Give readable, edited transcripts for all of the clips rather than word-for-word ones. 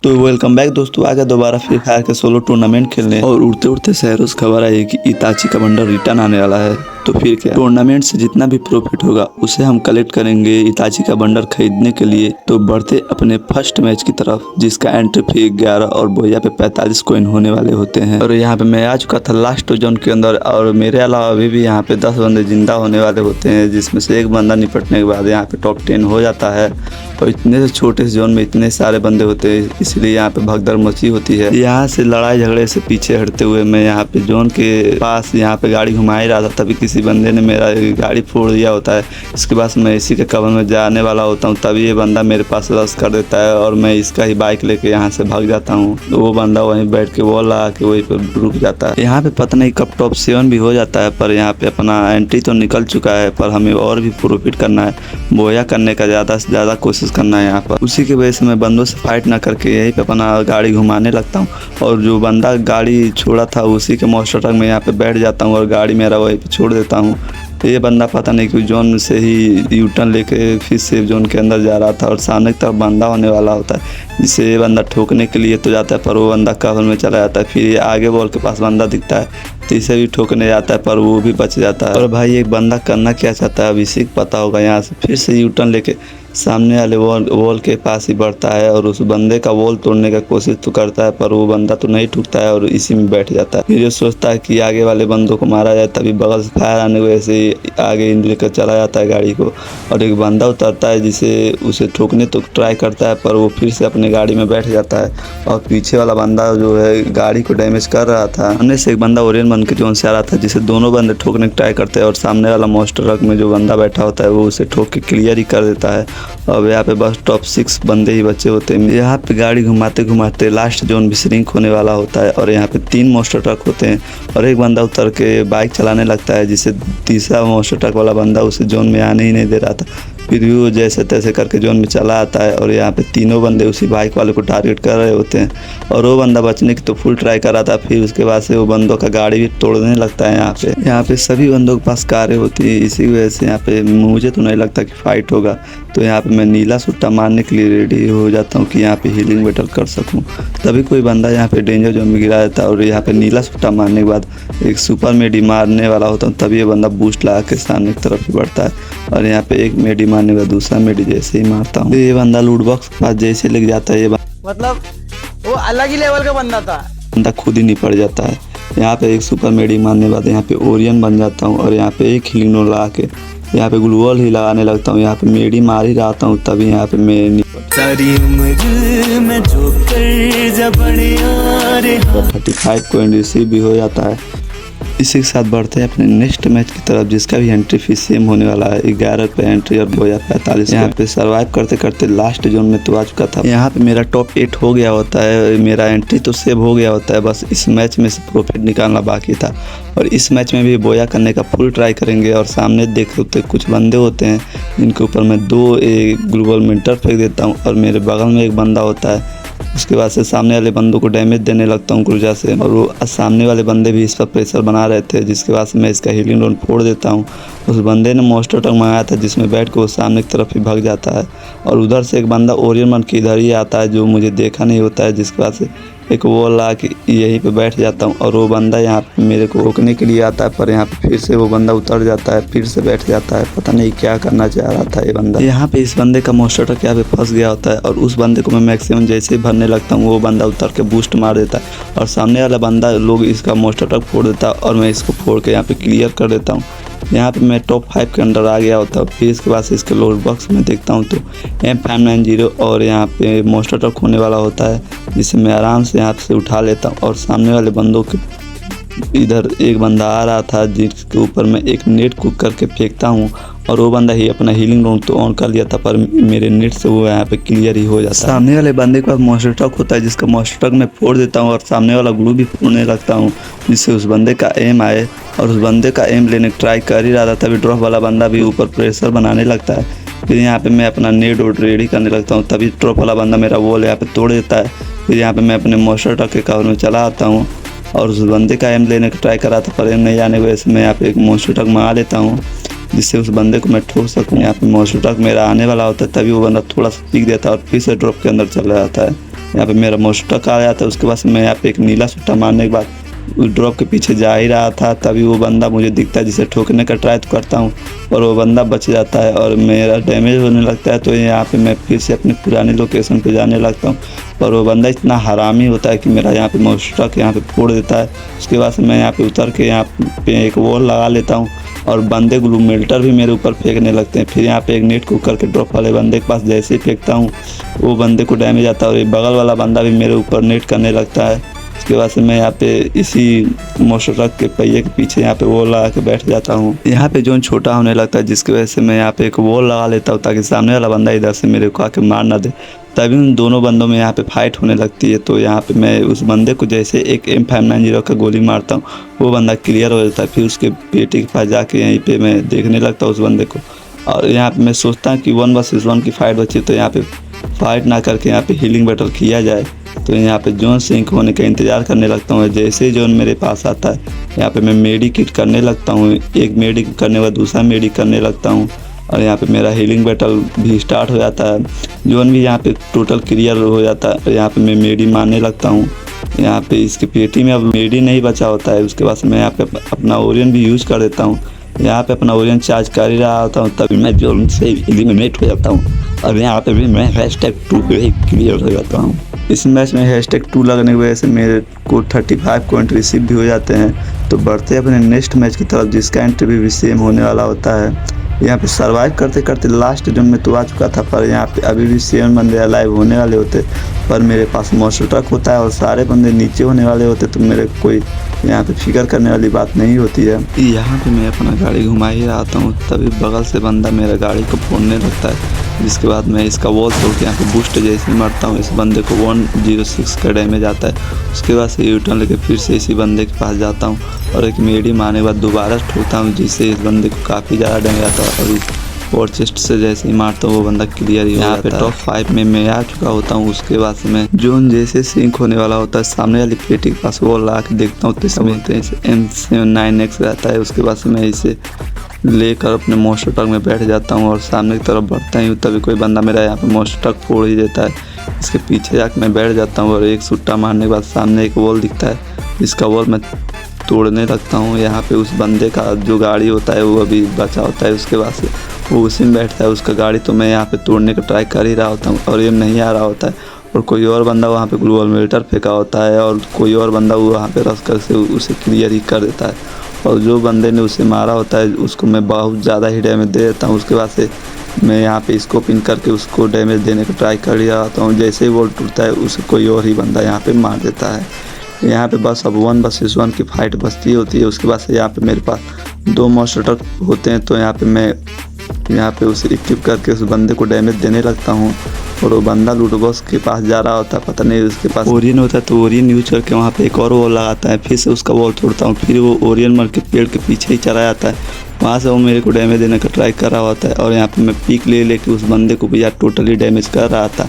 तो welcome back दोस्तों, आ गया दोबारा फ्री फायर के सोलो टूर्नामेंट खेलने। और उड़ते उड़ते शहरों से खबर आई कि इताची का बंडल रिटर्न आने वाला है। तो फिर क्या, टूर्नामेंट से जितना भी प्रॉफिट होगा उसे हम कलेक्ट करेंगे इताची का बंडल खरीदने के लिए। तो बढ़ते अपने फर्स्ट मैच की तरफ, जिसका एंट्री फी 11 और बोया पे 45 कॉइन होने वाले होते हैं। और यहाँ पे मैं आ चुका था लास्ट जोन के अंदर, और मेरे अलावा अभी भी यहाँ पे 10 बंदे जिंदा होने वाले होते हैं, जिसमें से एक बंदा निपटने के बाद यहाँ पे टॉप 10 हो जाता है। और इतने से छोटे से जोन में इतने सारे बंदे होते हैं, इसलिए यहाँ पे भगदड़ मची होती है। यहाँ से लड़ाई झगड़े से पीछे हटते हुए मैं यहाँ पे जोन के पास यहाँ पे गाड़ी घुमा ही रहा था, तभी किसी बंदे ने मेरा गाड़ी फोड़ दिया होता है। इसके बाद मैं इसी के कवर में जाने वाला होता हूँ, तभी ये बंदा मेरे पास रश कर देता है और मैं इसका ही बाइक लेके यहाँ से भाग जाता हूँ। तो वो बंदा वहीं बैठ के वॉल लगा के वहीं पर रुक जाता है। यहाँ पे पता नहीं कब टॉप 7 भी हो जाता है, पर यहाँ पे अपना एंट्री तो निकल चुका है, पर हमें और भी प्रॉफिट करना है, बोया करने का ज़्यादा से ज़्यादा कोशिश करना है यहाँ पर। उसी की वजह से मैं बंदों से फाइट ना करके यहीं पे अपना गाड़ी घुमाने लगता हूँ, और जो बंदा गाड़ी छोड़ा था उसी के मॉन्स्टर ट्रक में यहाँ पे बैठ जाता हूँ और गाड़ी मेरा वहीं पे छोड़ देता हूँ। तो ये बंदा पता नहीं क्यों जोन से ही यू टर्न लेके फिर सेफ जोन के अंदर जा रहा था, और सामने की तरफ बंदा होने वाला होता है, जिसे ये बंदा ठोकने के लिए तो जाता है, पर वो बंदा कवर में चला जाता है। फिर ये आगे बॉल के पास बंदा दिखता है, तो इसे भी ठोकने जाता है, पर वो भी बच जाता है। और भाई एक बंदा करना क्या चाहता है अब इसी को पता होगा। यहाँ से फिर से यू टर्न लेके सामने वाले वॉल के पास ही बढ़ता है, और उस बंदे का वॉल तोड़ने का कोशिश तो करता है, पर वो बंदा तो नहीं ठुकता है और इसी में बैठ जाता है। फिर ये सोचता है कि आगे वाले बंदों को मारा जाए, तभी बगल से फायर आने की वजह से आगे लेकर चला जाता है गाड़ी को, और एक बंदा उतरता है जिसे उसे ठोकने तो ट्राई करता है, पर वो फिर से अपने गाड़ी में बैठ जाता है। और पीछे वाला बंदा जो है गाड़ी को डैमेज कर रहा था, सामने से एक बंदा ओरियन बन के जोन से आ रहा था, जिसे दोनों बंदे ठोकने की ट्राई करते हैं, और सामने वाला मॉन्स्टर ट्रक में जो बंदा बैठा होता है वो उसे ठोक के क्लियर ही कर देता है। अब यहाँ पे बस टॉप 6 बंदे ही बचे होते हैं। यहाँ पे गाड़ी घुमाते घुमाते लास्ट जोन भी श्रिंक होने वाला होता है, और यहाँ पे 3 मॉन्स्टर ट्रक होते हैं, और एक बंदा उतर के बाइक चलाने लगता है, जिसे तीसरा मॉन्स्टर ट्रक वाला बंदा उसे जोन में आने ही नहीं दे रहा था। फिर भी वो जैसे तैसे करके जोन में चला आता है, और यहाँ पे तीनों बंदे उसी बाइक वाले को टारगेट कर रहे होते हैं, और वो बंदा बचने की तो फुल ट्राई कर रहा था। फिर उसके बाद से वो बंदों का गाड़ी भी तोड़ने लगता है। यहाँ पे सभी बंदों के पास कारें होती है, इसी वजह से यहाँ पे मुझे तो नहीं लगता कि फाइट होगा। तो यहाँ पे मैं नीला सुट्टा मारने के लिए रेडी हो जाता हूँ कि यहाँ पे हीलिंग बैटल कर सकूँ। तभी कोई बंदा यहाँ पे डेंजर जोन में गिरा देता है, और यहाँ पे नीला सुट्टा मारने के बाद एक सुपर मेडी मारने वाला होता हूँ, तभी ये बंदा बूस्ट लगा के सामने की तरफ ही बढ़ता है, और यहाँ पे एक मेडी मारने के बाद दूसरा मेडी जैसे ही मारता हूँ, ये बंदा लूट बॉक्स के पास जैसे लग जाता है, ये मतलब वो अलग ही लेवल का बंदा था, बंदा खुद ही निपट जाता है। यहाँ पे एक सुपर मेडी मारने के बाद यहाँ पे ओरियन बन जाता हूँ, और यहाँ पे एक हीलिंग नोड लगा के यहाँ पे ग्लूवॉल ही लगाने लगता हूँ। यहाँ पे मेडी मार ही रहता हूँ, तभी यहाँ पे मैं सारी उम्र में जो कर जब 35 कॉइन रिसीव भी हो जाता है। इसी के साथ बढ़ते हैं अपने नेक्स्ट मैच की तरफ, जिसका भी एंट्री फी सेम होने वाला है, 11 पे एंट्री और बोया 45। यहाँ पे सरवाइव करते करते लास्ट जोन में तो आ चुका था। यहाँ पे मेरा टॉप 8 हो गया होता है, मेरा एंट्री तो सेव हो गया होता है, बस इस मैच में से प्रॉफिट निकालना बाकी था। और इस मैच में भी बोया करने का फुल ट्राई करेंगे, और सामने देख सकते कुछ बंदे होते हैं जिनके ऊपर मैं 2 ग्लोबल मिंटर फेंक देता हूँ, और मेरे बगल में एक बंदा होता है। उसके बाद से सामने वाले बंदों को डैमेज देने लगता हूँ ऊर्जा से, और वो सामने वाले बंदे भी इस पर प्रेशर बना रहे थे, जिसके बाद से मैं इसका हीलिंग ड्रोन फोड़ देता हूँ। उस बंदे ने मॉन्स्टर ट्रक मंगाया था, जिसमें बैठ के वो सामने की तरफ ही भाग जाता है, और उधर से एक बंदा ओरियन बन के इधर ही आता है, जो मुझे देखा नहीं होता है, जिसके बाद से एक वॉल ला के यहीं पे बैठ जाता हूँ, और वो बंदा यहाँ पे मेरे को रोकने के लिए आता है, पर यहाँ पे फिर से वो बंदा उतर जाता है, फिर से बैठ जाता है। पता नहीं क्या करना चाह रहा था ये बंदा। यहाँ पे इस बंदे का मॉन्स्टर ट्रक यहाँ पे फंस गया होता है, और उस बंदे को मैं मैक्सिमम जैसे ही भरने लगता हूँ वो बंदा उतर के बूस्ट मार देता है, और सामने वाला बंदा लोग इसका मॉन्स्टर ट्रक फोड़ देता है, और मैं इसको फोड़ के यहाँ पे क्लियर कर देता हूँ। यहाँ पे मैं टॉप 5 के अंदर आ गया होता हूँ। फिर इसके बाद से इसके लोड बॉक्स में देखता हूँ तो M590 और यहाँ पे मॉन्स्टर ट्रक होने वाला होता है, जिसे मैं आराम से यहाँ से उठा लेता हूँ। और सामने वाले बंदों के इधर एक बंदा आ रहा था, जिसके ऊपर मैं एक नेट कुक करके फेंकता हूँ, और वो बंदा ही अपना हीलिंग ड्रोन तो ऑन कर लिया था, पर मेरे नेट से वो यहाँ पे क्लियर ही हो जाता है। सामने वाले बंदे के पास मॉन्स्टर ट्रक होता है, जिसका मॉन्स्टर ट्रक मैं फोड़ देता हूँ, और सामने वाला ग्लू भी फोड़ने लगता हूँ, जिससे उस बंदे का एम आए। और उस बंदे का एम लेने ट्राई कर ही रहा था, तभी ड्रॉप वाला बंदा भी ऊपर प्रेशर बनाने लगता है। फिर यहाँ पे मैं अपना नेट वोट रेडी करने लगता हूँ, तभी ड्रॉप वाला बंदा मेरा वॉल यहाँ पे तोड़ देता है। फिर यहाँ पे मैं अपने मॉन्स्टर ट्रक के कवर में चला आता हूँ, और उस बंदे का एम लेने का ट्राई कर रहा था, पर एम नहीं आने की वजह से मैं यहाँ पे एक मॉन्स्टर ट्रक मंगा लेता हूँ, जिससे उस बंदे को मैं ठोक सकूँ। यहाँ पे मॉन्स्टर ट्रक मेरा आने वाला होता है, तभी वो बंदा थोड़ा सा पीक देता है और फिर से ड्रॉप के अंदर चला जाता है। यहाँ पे मेरा मोस्टक आ जाता है। उसके बाद मैं यहाँ पे एक नीला सुट्टा मारने के बाद उस ड्रॉप के पीछे जा ही रहा था, तभी वो बंदा मुझे दिखता है जिसे ठोकने का ट्राई तो करता हूँ और वो बंदा बच जाता है और मेरा डैमेज होने लगता है। तो यहाँ पे मैं फिर से अपनी पुरानी लोकेशन पे जाने लगता हूँ और वो बंदा इतना हरामी होता है कि मेरा यहाँ पे मोस्टक यहाँ पे फोड़ देता है। उसके बाद से मैं यहाँ पे उतर के यहाँ पे एक वॉल लगा लेता हूँ और बंदे ग्लू मेल्टर भी मेरे ऊपर फेंकने लगते हैं। फिर यहाँ पे एक नेट कुकर के ड्रॉप वाले बंदे के पास जैसे ही फेंकता हूँ वो बंदे को डैमेज आता है और ये बगल वाला बंदा भी मेरे ऊपर नेट करने लगता है। उसके बाद से मैं यहाँ पे इसी मोटर ट्रक के पहिए के पीछे यहाँ पे वॉल लगा के बैठ जाता हूँ। यहाँ पे जोन छोटा होने लगता है जिसकी वजह से मैं यहाँ पे एक वॉल लगा लेता हूँ ताकि सामने वाला बंदा इधर से मेरे को आके मार ना दे। तभी उन दोनों बंदों में यहाँ पे फाइट होने लगती है। तो यहाँ पे मैं उस बंदे को जैसे एक M590 का गोली मारता हूँ वो बंदा क्लियर हो जाता है। फिर उसके पेटी के पास जाके यहीं पे मैं देखने लगता हूँ उस बंदे को और यहाँ पे मैं सोचता हूँ कि 1 vs 1 की फाइट बची तो यहाँ पे फाइट ना करके यहाँ पे हीलिंग बैटल किया जाए। तो यहाँ पे जोन सिंक होने का इंतज़ार करने लगता हूँ। जैसे ही जोन मेरे पास आता है यहाँ पे मैं मेडी किट करने लगता हूँ। एक मेडी करने के बाद दूसरा मेडी करने लगता हूँ और यहाँ पे मेरा हीलिंग बैटल भी स्टार्ट हो जाता है। जोन भी यहाँ पे टोटल क्लियर हो जाता है और यहाँ पे मैं मेडी मारने लगता हूँ। यहाँ पे इसके पेटी में अब मेडी नहीं बचा होता है। उसके बाद मैं यहाँ पे अपना ओरियन भी यूज़ कर देता हूँ। यहाँ पे अपना ओरियन चार्ज कर ही रहा होता हूँ तभी मैं जोन से एलिमिनेट हो जाता हूँ और यहाँ पे भी मैं #2 पे ही क्लियर हो जाता हूँ। इस मैच में #2 लगने की वजह से मेरे को 35 पॉइंट रिसीव भी हो जाते हैं। तो बढ़ते अपने नेक्स्ट मैच की तरफ जिसका इंटरव्यू भी सेम होने वाला होता है। यहाँ पे सर्वाइव करते करते लास्ट जोन में तो आ चुका था पर यहाँ पे अभी भी 7 बंदे अलाइव होने वाले होते पर मेरे पास मोस्टर ट्रक होता है और सारे बंदे नीचे होने वाले होते तो मेरे कोई यहाँ पे फिक्र करने वाली बात नहीं होती है। यहाँ पे मैं अपना गाड़ी घुमा ही रहा हूँ तभी बगल से बंदा मेरा गाड़ी को फोड़ने लगता है। जिसके बाद मैं इसका वॉल तोड़ के यहाँ पे बूस्ट जैसे ही मारता हूँ इस बंदे को 106 का डैमेज आता है। उसके बाद से यूटर्न लेके फिर से इसी बंदे के पास जाता हूँ और एक मेडी मारने के बाद दोबारा ठोकता हूँ जिससे इस बंदे को काफ़ी ज़्यादा डैमेज आता है और और चेस्ट से जैसे ही मारता हूँ वो बंदा क्लियर ही हो जाता है। यहाँ पे टॉप 5 में मैं आ चुका होता हूँ। उसके बाद से मैं जोन जैसे सिंक होने वाला होता है सामने वाली पेटी के पास वॉल ला के देखता हूँ तो इसमें M79X रहता है। उसके बाद से मैं इसे लेकर अपने मोस्टर ट्रक में बैठ जाता हूँ और सामने की तरफ बढ़ता ही हूँ तभी कोई बंदा मेरा यहाँ पे मोस्टर ट्रक फोड़ ही देता है। इसके पीछे जाकर मैं बैठ जाता हूँ और एक सुट्टा मारने के बाद सामने एक वॉल दिखता है जिसका वॉल मैं तोड़ने लगता हूँ। यहाँ पे उस बंदे का जो गाड़ी होता है वो अभी बचा होता है। उसके बाद से वो उसी में बैठता है उसका गाड़ी तो मैं यहाँ पे तोड़ने का ट्राई कर ही रहा होता हूँ और ये नहीं आ रहा होता है और कोई और बंदा वहाँ पे ग्लू मेल्टर फेंका होता है और कोई और बंदा वहाँ पे रश कर से उसे क्लियर ही कर देता है और जो बंदे ने उसे मारा होता है उसको मैं बहुत ज़्यादा ही डैमेज दे देता हूँ। उसके बाद से मैं यहाँ पे इसको पिन करके उसको डैमेज देने का ट्राई कर रहा होता हूँ। जैसे ही वॉल टूटता है उसे कोई और ही बंदा यहाँ पे मार देता है। यहाँ पे बस अब 1 vs 1 की फाइट बचती होती है। उसके बाद से यहाँ पे मेरे पास 2 मोस्टर ट्रक होते हैं तो यहाँ पे मैं यहाँ पे उसे इक्विप करके उस बंदे को डैमेज देने लगता हूँ और वो बंदा लूडो बॉक्स के पास जा रहा होता है। पता नहीं उसके पास ओरियन होता है तो ओरियन यूज करके वहाँ पे एक और वॉल लगाता है। फिर से उसका वॉल तोड़ता हूँ फिर वो ओरियन मर के पेड़ के पीछे ही चला जाता है। वहाँ से वो मेरे को डैमेज देने का ट्राई कर रहा होता है और यहाँ पे मैं पीक ले लेके उस बंदे को भी यार टोटली डैमेज कर रहा था।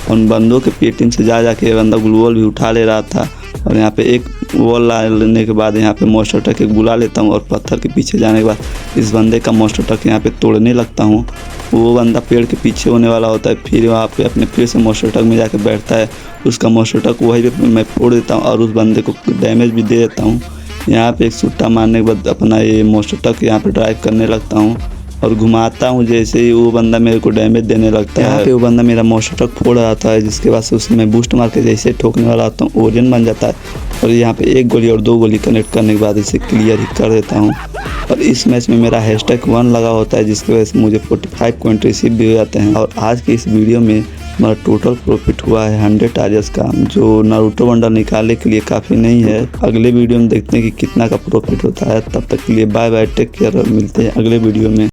उन बंदों के पेटिंग से जा जाके बंदा ग्लू वॉल भी उठा ले रहा था और यहाँ पे एक वॉल ला लेने के बाद यहाँ पे मोस्टर ट्रक एक बुला लेता हूँ और पत्थर के पीछे जाने के बाद इस बंदे का मोस्टर ट्रक यहाँ पे तोड़ने लगता हूँ। वो बंदा पेड़ के पीछे होने वाला होता है फिर वहाँ पे अपने फिर से मोस्टर ट्रक में जाके बैठता है। उसका मोस्टर ट्रक वहीं पे मैं फोड़ देता हूँ और उस बंदे को डैमेज भी दे देता हूँ। यहाँ पे एक सुट्टा मारने के बाद अपना ये मोस्टर ट्रक यहाँ पे ड्राइव करने लगता हूँ और घुमाता हूँ। जैसे ही वो बंदा मेरे को डैमेज देने लगता है यहाँ पे वो बंदा मेरा मोस्टर ट्रक फोड़ आता है जिसके बाद से उसे मैं बूस्ट मार के जैसे ठोकने वाला होता हूँ ओरियन बन जाता है और यहाँ पे 1 गोली और 2 गोली कनेक्ट करने के बाद इसे क्लियर ही कर देता हूँ। और इस मैच में मेरा #1 लगा होता है जिसकी वजह से मुझे 45 पॉइंट रिसीव भी हो जाते हैं। और आज की इस वीडियो में हमारा टोटल प्रॉफिट हुआ है 100 आर्यस का जो नारुतो बंडल निकालने के लिए काफ़ी नहीं है। अगले वीडियो में देखते हैं कि कितना का प्रॉफिट होता है। तब तक के लिए बाय बाय टेक केयर। मिलते हैं अगले वीडियो में।